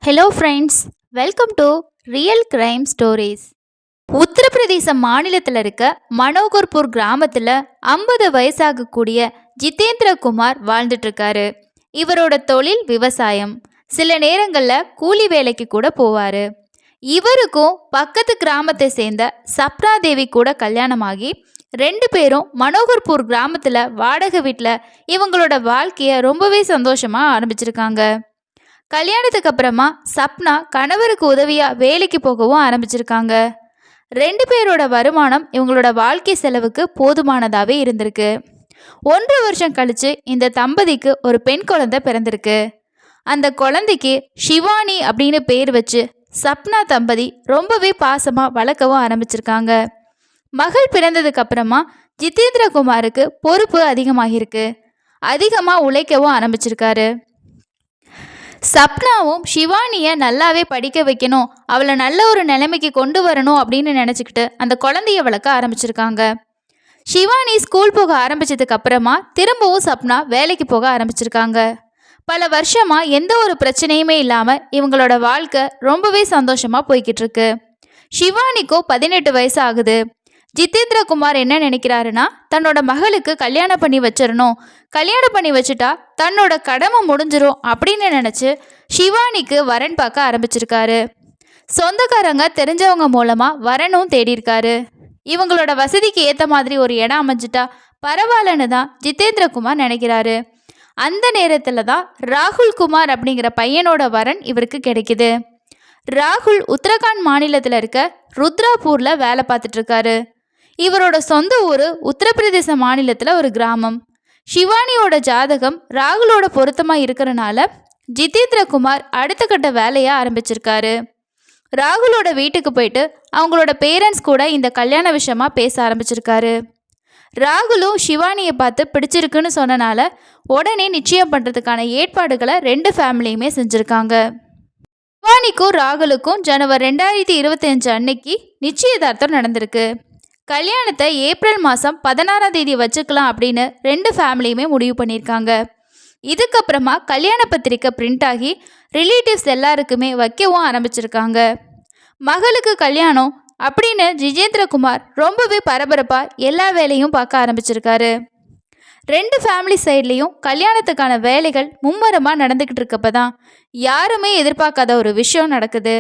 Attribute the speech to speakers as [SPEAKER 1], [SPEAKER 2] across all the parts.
[SPEAKER 1] Hello friends, welcome to real crime stories. Uttar Pradesh மாநிலத்தில் இருக்க மனோகர்பூர் கிராமத்தில் 50 வயசாகக்கூடிய ஜிதேந்திர குமார் வாழ்ந்துட்டு இருக்காரு. இவரோட தொழில் விவசாயம். சில நேரங்களில் கூலி வேலைக்கு கூட போவார். இவருக்கும் பக்கத்து கிராமத்தை சேர்ந்த சப்னா தேவி கூட கல்யாணமாகி 2 பேரும் மனோகர்பூர் கிராமத்தில் வாடகை வீட்டில் இவங்களோட வாழ்க்கையை ரொம்பவே சந்தோஷமாக ஆரம்பிச்சிருக்காங்க. கல்யாணத்துக்கு அப்புறமா சப்னா கணவருக்கு உதவியா வேலைக்கு போகவும் ஆரம்பிச்சிருக்காங்க. 2 பேரோட வருமானம் இவங்களோட வாழ்க்கை செலவுக்கு போதுமானதாகவே இருந்திருக்கு. 1 வருஷம் கழிச்சு இந்த தம்பதிக்கு ஒரு பெண் குழந்தை பிறந்திருக்கு. அந்த குழந்தைக்கு ஷிவானி அப்படின்னு பேர் வச்சு சப்னா தம்பதி ரொம்பவே பாசமாக வளர்க்கவும் ஆரம்பிச்சிருக்காங்க. மகள் பிறந்ததுக்கு அப்புறமா ஜிதேந்திர குமாருக்கு பொறுப்பு அதிகமாகிருக்கு. அதிகமாக உழைக்கவும் ஆரம்பிச்சிருக்காரு. சப்னாவும் ஷிவானியை நல்லாவே படிக்க வைக்கணும், அவளை நல்ல ஒரு நிலைமைக்கு கொண்டு வரணும் அப்படின்னு நினச்சிக்கிட்டு அந்த குழந்தைய வளர்க்க ஆரம்பிச்சிருக்காங்க. ஷிவானி ஸ்கூல் போக ஆரம்பித்ததுக்கு அப்புறமா திரும்பவும் சப்னா வேலைக்கு போக ஆரம்பிச்சிருக்காங்க. பல வருஷமாக எந்த ஒரு பிரச்சனையுமே இல்லாமல் இவங்களோட வாழ்க்கை ரொம்பவே சந்தோஷமாக போய்கிட்டு இருக்கு. ஷிவானிக்கும் 18 வயசு ஆகுது. ஜிதேந்திர குமார் என்ன நினைக்கிறாருன்னா, தன்னோட மகளுக்கு கல்யாணம் பண்ணி வச்சிடணும், கல்யாணம் பண்ணி வச்சுட்டா தன்னோட கடமை முடிஞ்சிரும் அப்படின்னு நினச்சி ஷிவானிக்கு வரன் பார்க்க ஆரம்பிச்சிருக்காரு. சொந்தக்காரங்க தெரிஞ்சவங்க மூலமாக வரனும் தேடியிருக்காரு. இவங்களோட வசதிக்கு ஏற்ற மாதிரி ஒரு இடம் அமைஞ்சிட்டா பரவாயில்லன்னு தான் ஜிதேந்திர குமார் நினைக்கிறாரு. அந்த நேரத்தில் தான் ராகுல் குமார் அப்படிங்கிற பையனோட வரன் இவருக்கு கிடைக்குது. ராகுல் உத்தரகாண்ட் மாநிலத்தில் இருக்க ருத்ராப்பூரில் வேலை பார்த்துட்டு இருக்காரு. இவரோட சொந்த ஊர் உத்தரப்பிரதேச மாநிலத்தில் ஒரு கிராமம். ஷிவானியோட ஜாதகம் ராகுலோட பொருத்தமாக இருக்கிறனால ஜிதேந்திர குமார் அடுத்த கட்ட வேலையை ஆரம்பிச்சிருக்காரு. ராகுலோட வீட்டுக்கு போயிட்டு அவங்களோட பேரண்ட்ஸ் கூட இந்த கல்யாண விஷயமா பேச ஆரம்பிச்சிருக்காரு. ராகுலும் ஷிவானியை பார்த்து பிடிச்சிருக்குன்னு சொன்னனால உடனே நிச்சயம் பண்ணுறதுக்கான ஏற்பாடுகளை 2 ஃபேமிலியுமே செஞ்சுருக்காங்க. ஷிவானிக்கும் ராகுலுக்கும் ஜனவரி 2025 அன்னைக்கு நிச்சயதார்த்தம் நடந்திருக்கு. கல்யாணத்தை ஏப்ரல் மாதம் 16ஆம் தேதி வச்சுக்கலாம் அப்படின்னு 2 ஃபேமிலியுமே முடிவு பண்ணியிருக்காங்க. இதுக்கப்புறமா கல்யாண பத்திரிக்கை பிரிண்ட் ஆகி ரிலேட்டிவ்ஸ் எல்லாருக்குமே வைக்கவும் ஆரம்பிச்சிருக்காங்க. மகளுக்கு கல்யாணம் அப்படின்னு ஜிதேந்திர குமார் ரொம்பவே பரபரப்பாக எல்லா வேலையும் பார்க்க ஆரம்பிச்சிருக்காரு. 2 ஃபேமிலி சைட்லேயும் கல்யாணத்துக்கான வேலைகள் மும்முரமாக நடந்துக்கிட்டு இருக்கப்ப தான் யாருமே எதிர்பார்க்காத ஒரு விஷயம் நடக்குது.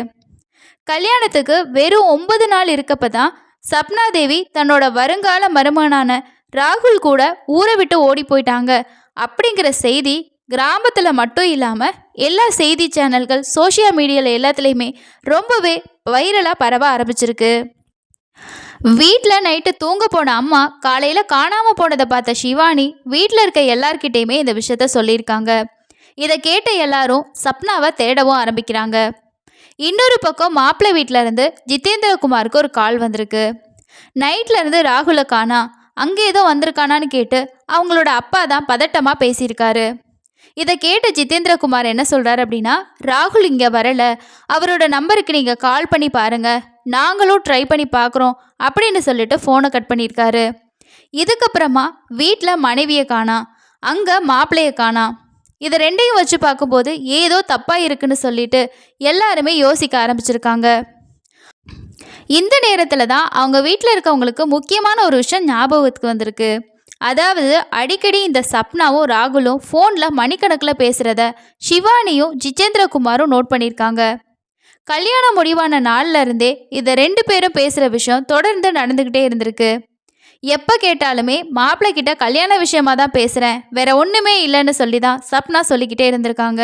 [SPEAKER 1] கல்யாணத்துக்கு வெறும் 9 நாள் இருக்கப்ப தான் சப்னா தேவி தன்னோட வருங்கால மருமகனான ராகுல் கூட ஊரை விட்டு ஓடி போயிட்டாங்க அப்படிங்கிற செய்தி கிராமத்தில் மட்டும் இல்லாமல் எல்லா செய்தி சேனல்கள் சோஷியல் மீடியாவில் எல்லாத்துலேயுமே ரொம்பவே வைரலாக பரவ ஆரம்பிச்சிருக்கு. வீட்டில் நைட்டு தூங்க போன அம்மா காலையில் காணாமல் போனதை பார்த்த ஷிவானி வீட்டில் இருக்க எல்லார்கிட்டையுமே இந்த விஷயத்த சொல்லியிருக்காங்க. இதை கேட்ட எல்லாரும் சப்னாவை தேடவும் ஆரம்பிக்கிறாங்க. இன்னொரு பக்கம் மாப்பிள்ளை வீட்டில் இருந்து ஜிதேந்திர குமாருக்கு ஒரு கால் வந்திருக்கு. நைட்டில் இருந்து ராகுலை காணா, அங்கே ஏதோ வந்திருக்கானான்னு கேட்டு அவங்களோட அப்பா தான் பதட்டமாக பேசியிருக்காரு. இதை கேட்ட ஜிதேந்திர குமார் என்ன சொல்கிறார் அப்படின்னா, ராகுல் இங்கே வரலை, அவரோட நம்பருக்கு நீங்கள் கால் பண்ணி பாருங்கள், நாங்களும் ட்ரை பண்ணி பார்க்குறோம் அப்படின்னு சொல்லிட்டு ஃபோனை கட் பண்ணியிருக்காரு. இதுக்கப்புறமா வீட்டில் மனைவியை காணா, அங்கே மாப்பிள்ளையை காணா. இதை 2ஐயும் வச்சு பார்க்கும்போது ஏதோ தப்பாக இருக்குன்னு சொல்லிட்டு எல்லாருமே யோசிக்க ஆரம்பிச்சிருக்காங்க. இந்த நேரத்தில் தான் அவங்க வீட்டில் இருக்கவங்களுக்கு முக்கியமான ஒரு விஷயம் ஞாபகத்துக்கு வந்திருக்கு. அதாவது அடிக்கடி இந்த சப்னாவும் ராகுலும் ஃபோனில் மணிக்கணக்கில் பேசுகிறத ஷிவானியும் ஜிதேந்திர குமாரும் நோட் பண்ணியிருக்காங்க. கல்யாணம் முடிவான நாளில் இருந்தே இதை 2 பேரும் பேசுகிற விஷயம் தொடர்ந்து நடந்துக்கிட்டே இருந்திருக்கு. எப்போ கேட்டாலுமே மாப்பிள்ளை கிட்ட கல்யாண விஷயமா தான் பேசுகிறேன், வேற ஒன்றுமே இல்லைன்னு சொல்லி தான் சப்னா சொல்லிக்கிட்டே இருந்திருக்காங்க.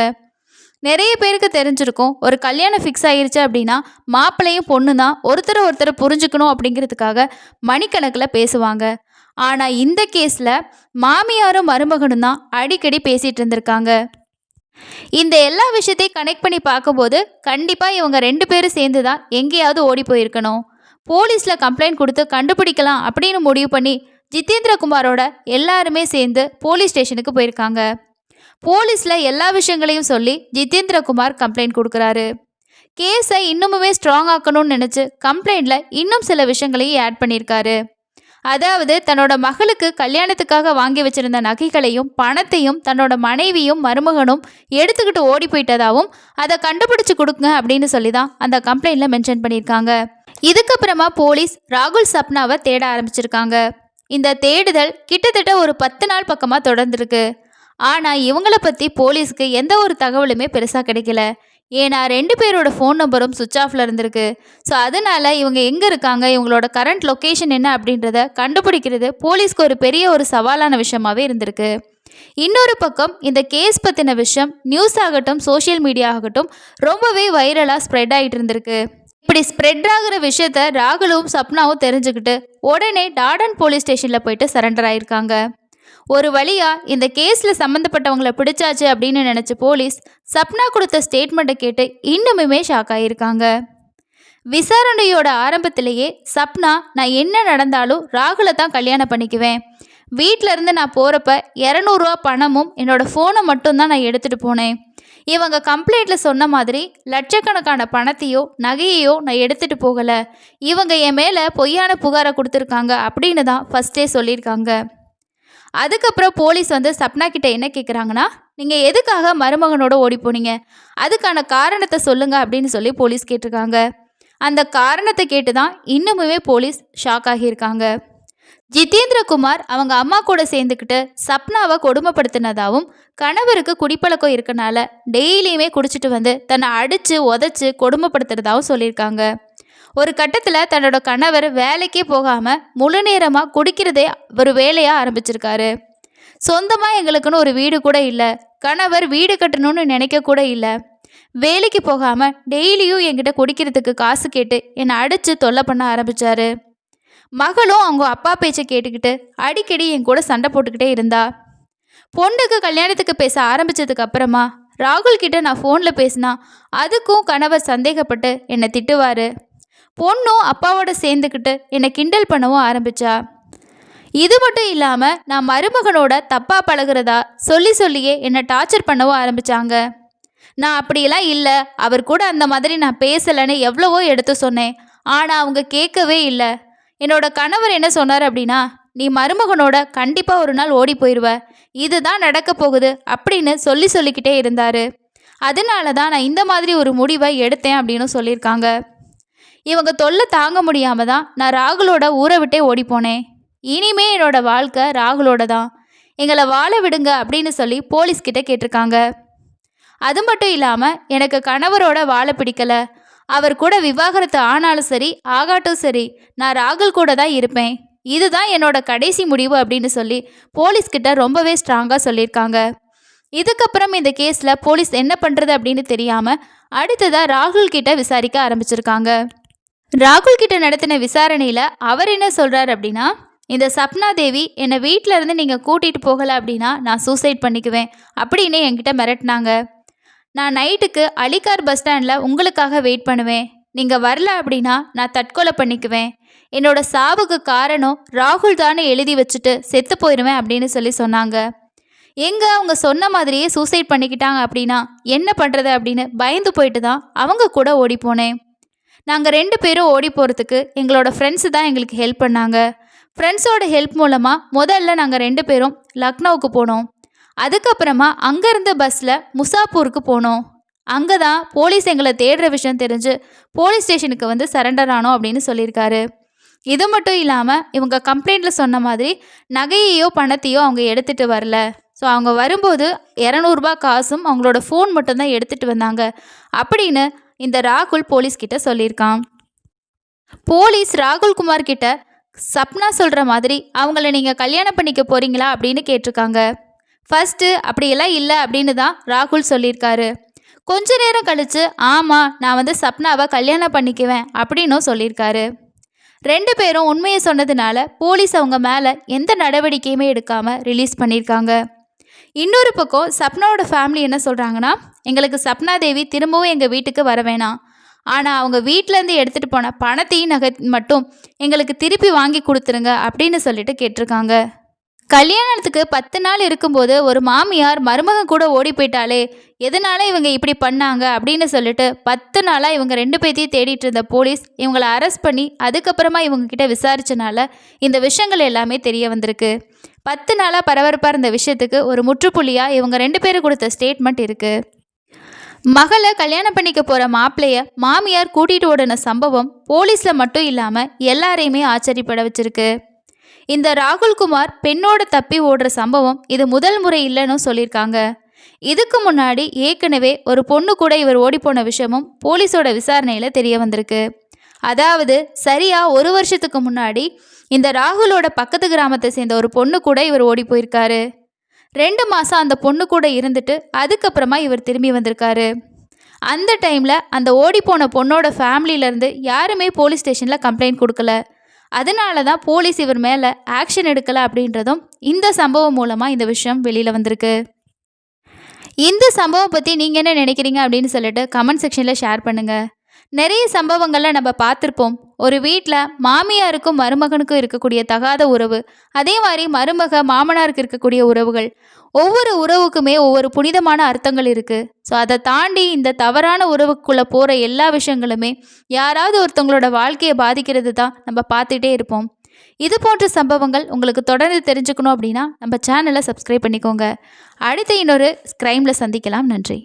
[SPEAKER 1] நிறைய பேருக்கு தெரிஞ்சிருக்கும், ஒரு கல்யாணம் ஃபிக்ஸ் ஆகிருச்சு அப்படின்னா மாப்பிள்ளையும் பொண்ணு தான் ஒருத்தரை புரிஞ்சுக்கணும் அப்படிங்கிறதுக்காக மணிக்கணக்கில் பேசுவாங்க. ஆனால் இந்த கேஸில் மாமியாரும் மருமகனும் தான் அடிக்கடி பேசிகிட்டு இருந்திருக்காங்க. இந்த எல்லா விஷயத்தையும் கனெக்ட் பண்ணி பார்க்கும்போது கண்டிப்பாக இவங்க 2 பேரும் சேர்ந்து தான் எங்கேயாவது ஓடி போயிருக்கணும். போலீஸில் கம்ப்ளைண்ட் கொடுத்து கண்டுபிடிக்கலாம் அப்படின்னு முடிவு பண்ணி ஜிதேந்திர குமாரோட எல்லாருமே சேர்ந்து போலீஸ் ஸ்டேஷனுக்கு போயிருக்காங்க. போலீஸில் எல்லா விஷயங்களையும் சொல்லி ஜிதேந்திர குமார் கம்ப்ளைண்ட் கொடுக்குறாரு. கேஸை இன்னுமுமே ஸ்ட்ராங் ஆக்கணும்னு நினச்சி கம்ப்ளைண்ட்டில் இன்னும் சில விஷயங்களையும் ஆட் பண்ணியிருக்காரு. அதாவது தன்னோட மகளுக்கு கல்யாணத்துக்காக வாங்கி வச்சிருந்த நகைகளையும் பணத்தையும் தன்னோட மனைவியும் மருமகனும் எடுத்துக்கிட்டு ஓடி போயிட்டதாகவும் அதை கண்டுபிடிச்சு கொடுங்க அப்படின்னு சொல்லி தான் அந்த கம்ப்ளைண்ட்டில் மென்ஷன் பண்ணியிருக்காங்க. இதுக்கப்புறமா போலீஸ் ராகுல் சப்னாவை தேட ஆரம்பிச்சிருக்காங்க. இந்த தேடுதல் கிட்டத்தட்ட ஒரு 10 நாள் பக்கமாக தொடர்ந்துருக்கு. ஆனால் இவங்கள பற்றி போலீஸுக்கு எந்த ஒரு தகவலுமே பெருசாக கிடைக்கல. ஏன்னா 2 பேரோட ஃபோன் நம்பரும் சுவிட்ச் ஆஃபில் இருந்திருக்கு. ஸோ அதனால் இவங்க எங்கே இருக்காங்க, இவங்களோட கரண்ட் லொக்கேஷன் என்ன அப்படின்றத கண்டுபிடிக்கிறது போலீஸ்க்கு ஒரு பெரிய ஒரு சவாலான விஷயமாகவே இருந்திருக்கு. இன்னொரு பக்கம் இந்த கேஸ் பற்றின விஷயம் நியூஸ் ஆகட்டும் சோஷியல் மீடியா ஆகட்டும் ரொம்பவே வைரலாக ஸ்ப்ரெட் ஆகிட்டு இருந்திருக்கு. இப்படி ஸ்ப்ரெட் ஆகிற விஷயத்த ராகுலும் சப்னாவும் தெரிஞ்சுக்கிட்டு உடனே டாடன் போலீஸ் ஸ்டேஷனில் போயிட்டு சரண்டர் ஆயிருக்காங்க. ஒரு வழியாக இந்த கேஸில் சம்மந்தப்பட்டவங்களை பிடிச்சாச்சு அப்படின்னு நினச்ச போலீஸ் சப்னா கொடுத்த ஸ்டேட்மெண்ட்டை கேட்டு இன்னுமே ஷாக் ஆகியிருக்காங்க. விசாரணையோட ஆரம்பத்திலேயே சப்னா நான் என்ன நடந்தாலும் ராகுலை தான் கல்யாணம் பண்ணிக்குவேன், வீட்டில் இருந்து நான் போகிறப்ப 200 ரூபா பணமும் என்னோடய ஃபோனை மட்டும்தான் நான் எடுத்துகிட்டு போனேன், இவங்க கம்ப்ளைண்ட்டில் சொன்ன மாதிரி லட்சக்கணக்கான பணத்தையோ நகையையோ நான் எடுத்துகிட்டு போகலை, இவங்க என் மேலே பொய்யான புகாரை கொடுத்துருக்காங்க அப்படின்னு தான் ஃபஸ்ட்டே சொல்லியிருக்காங்க. அதுக்கப்புறம் போலீஸ் சப்னா கிட்ட என்ன கேட்குறாங்கன்னா, நீங்கள் எதுக்காக மருமகனோட ஓடி போனீங்க, அதுக்கான காரணத்தை சொல்லுங்க அப்படின்னு சொல்லி போலீஸ் கேட்டிருக்காங்க. அந்த காரணத்தை கேட்டு தான் இன்னுமே போலீஸ் ஷாக் ஆகியிருக்காங்க. ஜிதேந்திரகுமார் அவங்க அம்மா கூட சேர்ந்துக்கிட்டு சப்னாவை கொடுமைப்படுத்தினதாகவும் கணவருக்கு குடிப்பழக்கம் இருக்கனால டெய்லியுமே குடிச்சிட்டு தன்னை அடித்து உதச்சி கொடுமைப்படுத்துறதாகவும் சொல்லியிருக்காங்க. ஒரு கட்டத்தில் தன்னோட கணவர் வேலைக்கே போகாமல் முழு நேரமாக குடிக்கிறதே ஒரு வேலையாக ஆரம்பிச்சிருக்காரு. சொந்தமாக எங்களுக்குன்னு ஒரு வீடு கூட இல்லை, கணவர் வீடு கட்டணும்னு நினைக்க கூட இல்லை, வேலைக்கு போகாமல் டெய்லியும் என்கிட்ட குடிக்கிறதுக்கு காசு கேட்டு என்னை அடித்து தொல்லை பண்ண ஆரம்பித்தார். மகளும் அவங்க அப்பா பேச்சை கேட்டுக்கிட்டு அடிக்கடி என் கூட சண்டை போட்டுக்கிட்டே இருந்தா. பொண்ணுக்கு கல்யாணத்துக்கு பேச ஆரம்பித்ததுக்கு அப்புறமா ராகுல் கிட்ட நான் ஃபோனில் பேசினா அதுக்கும் கணவர் சந்தேகப்பட்டு என்னை திட்டுவார். பொண்ணும் அப்பாவோட சேர்ந்துக்கிட்டு என்னை கிண்டல் பண்ணவும் ஆரம்பித்தா. இது மட்டும் இல்லாமல் நான் மருமகனோட தப்பாக பழகிறதா சொல்லியே என்னை டார்ச்சர் பண்ணவும் ஆரம்பித்தாங்க. நான் அப்படியெல்லாம் இல்லை, அவர் கூட அந்த மாதிரி நான் பேசலைன்னு எவ்வளவோ எடுத்து சொன்னேன், ஆனால் அவங்க கேட்கவே இல்லை. என்னோட கணவர் என்ன சொன்னார் அப்படின்னா, நீ மருமகனோட கண்டிப்பாக ஒரு நாள் ஓடி போயிடுவ, இதுதான் நடக்க போகுது அப்படின்னு சொல்லிக்கிட்டே இருந்தார். அதனால தான் நான் இந்த மாதிரி ஒரு முடிவை எடுத்தேன் அப்படின்னு சொல்லியிருக்காங்க. இவங்க தொல்லை தாங்க முடியாமல் தான் நான் ராகுலோட ஊரை விட்டே ஓடி போனேன். இனிமே என்னோட வாழ்க்கை ராகுலோட தான், எங்களை வாழ விடுங்க அப்படின்னு சொல்லி போலீஸ்கிட்ட கேட்டிருக்காங்க. அது மட்டும் இல்லாமல் எனக்கு கணவரோட வாழ பிடிக்கலை, அவர் கூட விவாகரத்து ஆனாலும் சரி ஆகாட்டும் சரி நான் ராகுல் கூட தான் இருப்பேன், இதுதான் என்னோட கடைசி முடிவு அப்படின்னு சொல்லி போலீஸ்கிட்ட ரொம்பவே ஸ்ட்ராங்காக சொல்லியிருக்காங்க. இதுக்கப்புறம் இந்த கேஸில் போலீஸ் என்ன பண்ணுறது அப்படின்னு தெரியாமல் அடுத்ததாக ராகுல் கிட்ட விசாரிக்க ஆரம்பிச்சிருக்காங்க. ராகுல் கிட்ட நடத்தின விசாரணையில் அவர் என்ன சொல்கிறார் அப்படின்னா, இந்த சப்னா தேவி என்னை வீட்டில் இருந்து நீங்கள் கூட்டிகிட்டு போகலை அப்படின்னா நான் சூசைட் பண்ணிக்குவேன் அப்படின்னு என்கிட்ட மிரட்டினாங்க. நான் நைட்டுக்கு அலிகார் பஸ் ஸ்டாண்டில் உங்களுக்காக வெயிட் பண்ணுவேன், நீங்கள் வரல அப்படின்னா நான் தற்கொலை பண்ணிக்குவேன், என்னோட சாவுக்கு காரணம் ராகுல் தானே எழுதி வச்சுட்டு செத்து போயிடுவேன் அப்படின்னு சொல்லி சொன்னாங்க. எங்கே அவங்க சொன்ன மாதிரியே சூசைட் பண்ணிக்கிட்டாங்க அப்படின்னா என்ன பண்ணுறது அப்படின்னு பயந்து போயிட்டு தான் அவங்க கூட ஓடி போனேன். நாங்கள் 2 பேரும் ஓடி போகிறதுக்கு எங்களோட ஃப்ரெண்ட்ஸு தான் எங்களுக்கு ஹெல்ப் பண்ணாங்க. ஃப்ரெண்ட்ஸோட ஹெல்ப் மூலமாக முதல்ல நாங்கள் 2 பேரும் லக்னோவுக்கு போனோம். அதுக்கப்புறமா அங்கேருந்து பஸ்ஸில் முசாப்பூருக்கு போனோம். அங்கே தான் போலீஸ் எங்களை தேடுற விஷயம் தெரிஞ்சு போலீஸ் ஸ்டேஷனுக்கு சரண்டர் ஆனோம் அப்படின்னு சொல்லியிருக்காரு. இது மட்டும் இல்லாமல் இவங்க கம்ப்ளைண்ட்டில் சொன்ன மாதிரி நகையையோ பணத்தையோ அவங்க எடுத்துகிட்டு வரல. ஸோ அவங்க வரும்போது 200 ரூபா காசும் அவங்களோட ஃபோன் மட்டும்தான் எடுத்துகிட்டு வந்தாங்க அப்படின்னு இந்த ராகுல் போலீஸ்கிட்ட சொல்லியிருக்கான். போலீஸ் ராகுல் குமார் கிட்ட சப்னா சொல்கிற மாதிரி அவங்கள நீங்கள் கல்யாணம் பண்ணிக்க போகிறீங்களா அப்படின்னு கேட்டிருக்காங்க. ஃபஸ்ட்டு அப்படியெல்லாம் இல்லை அப்படின்னு தான் ராகுல் சொல்லியிருக்காரு. கொஞ்ச நேரம் கழித்து ஆமாம் நான் சப்னாவை கல்யாணம் பண்ணிக்குவேன் அப்படின்னும் சொல்லியிருக்காரு. 2 பேரும் உண்மையை சொன்னதுனால போலீஸ் அவங்க மேலே எந்த நடவடிக்கையுமே எடுக்காமல் ரிலீஸ் பண்ணியிருக்காங்க. இன்னொரு பக்கம் சப்னாவோட ஃபேமிலி என்ன சொல்கிறாங்கன்னா, எங்களுக்கு சப்னா தேவி திரும்பவும் எங்கள் வீட்டுக்கு வர வேணாம், ஆனால் அவங்க வீட்டிலேருந்து எடுத்துகிட்டு போன பணத்தையும் நகை மட்டும் எங்களுக்கு திருப்பி வாங்கி கொடுத்துருங்க அப்படின்னு சொல்லிட்டு கேட்டிருக்காங்க. கல்யாணத்துக்கு 10 நாள் இருக்கும்போது ஒரு மாமியார் மருமகன் கூட ஓடி போயிட்டாலே, எதனால இவங்க இப்படி பண்ணாங்க அப்படின்னு சொல்லிட்டு 10 நாளாக இவங்க 2 பேத்தையும் தேடிட்டு இருந்த போலீஸ் இவங்களை அரெஸ்ட் பண்ணி அதுக்கப்புறமா இவங்க கிட்ட விசாரிச்சனால இந்த விஷயங்கள் எல்லாமே தெரிய வந்திருக்கு. 10 நாளாக பரபரப்பாக இருந்த விஷயத்துக்கு ஒரு முற்றுப்புள்ளியாக இவங்க 2 பேரும் கொடுத்த ஸ்டேட்மெண்ட் இருக்குது. மகளை கல்யாணம் பண்ணிக்க போகிற மாப்பிள்ளைய மாமியார் கூட்டிகிட்டு ஓடின சம்பவம் போலீஸில் மட்டும் இல்லாமல் எல்லாரையுமே ஆச்சரியப்பட வச்சிருக்கு. இந்த ராகுல்குமார் பெண்ணோட தப்பி ஓடுற சம்பவம் இது முதல் முறை இல்லைன்னு சொல்லியிருக்காங்க. இதுக்கு முன்னாடி ஏற்கனவே ஒரு பொண்ணு கூட இவர் ஓடிப்போன விஷயமும் போலீஸோட விசாரணையில் தெரிய வந்திருக்கு. அதாவது சரியாக 1 வருஷத்துக்கு முன்னாடி இந்த ராகுலோட பக்கத்து கிராமத்தை சேர்ந்த ஒரு பொண்ணு கூட இவர் ஓடி போயிருக்காரு. 2 மாதம் அந்த பொண்ணு கூட இருந்துட்டு அதுக்கப்புறமா இவர் திரும்பி வந்திருக்காரு. அந்த டைமில் அந்த ஓடிப்போன பொண்ணோட ஃபேமிலியிலேருந்து யாருமே போலீஸ் ஸ்டேஷனில் கம்ப்ளைண்ட் கொடுக்கல. அதனால தான் போலீஸ் இவர் மேலே ஆக்ஷன் எடுக்கலை அப்படின்றதும் இந்த சம்பவம் மூலமாக இந்த விஷயம் வெளியில் வந்திருக்கு. இந்த சம்பவம் பற்றி நீங்கள் என்ன நினைக்கிறீங்க அப்படின்னு சொல்லிட்டு கமெண்ட் செக்ஷனில் ஷேர் பண்ணுங்கள். நிறைய சம்பவங்களில் நம்ம பார்த்துருப்போம். ஒரு வீட்டில் மாமியாருக்கும் மருமகனுக்கும் இருக்கக்கூடிய தகாத உறவு, அதே மாதிரி மருமக மாமனாருக்கு இருக்கக்கூடிய உறவுகள், ஒவ்வொரு உறவுக்குமே ஒவ்வொரு புனிதமான அர்த்தங்கள் இருக்குது. ஸோ அதை தாண்டி இந்த தவறான உறவுக்குள்ளே போகிற எல்லா விஷயங்களுமே யாராவது ஒருத்தவங்களோட வாழ்க்கையை பாதிக்கிறது தான் நம்ம பார்த்துட்டே இருப்போம். இது போன்ற சம்பவங்கள் உங்களுக்கு தொடர்ந்து தெரிஞ்சுக்கணும் அப்படின்னா நம்ம சேனலை சப்ஸ்கிரைப் பண்ணிக்கோங்க. அடுத்த இன்னொரு ஸ்க்ரைமில் சந்திக்கலாம். நன்றி.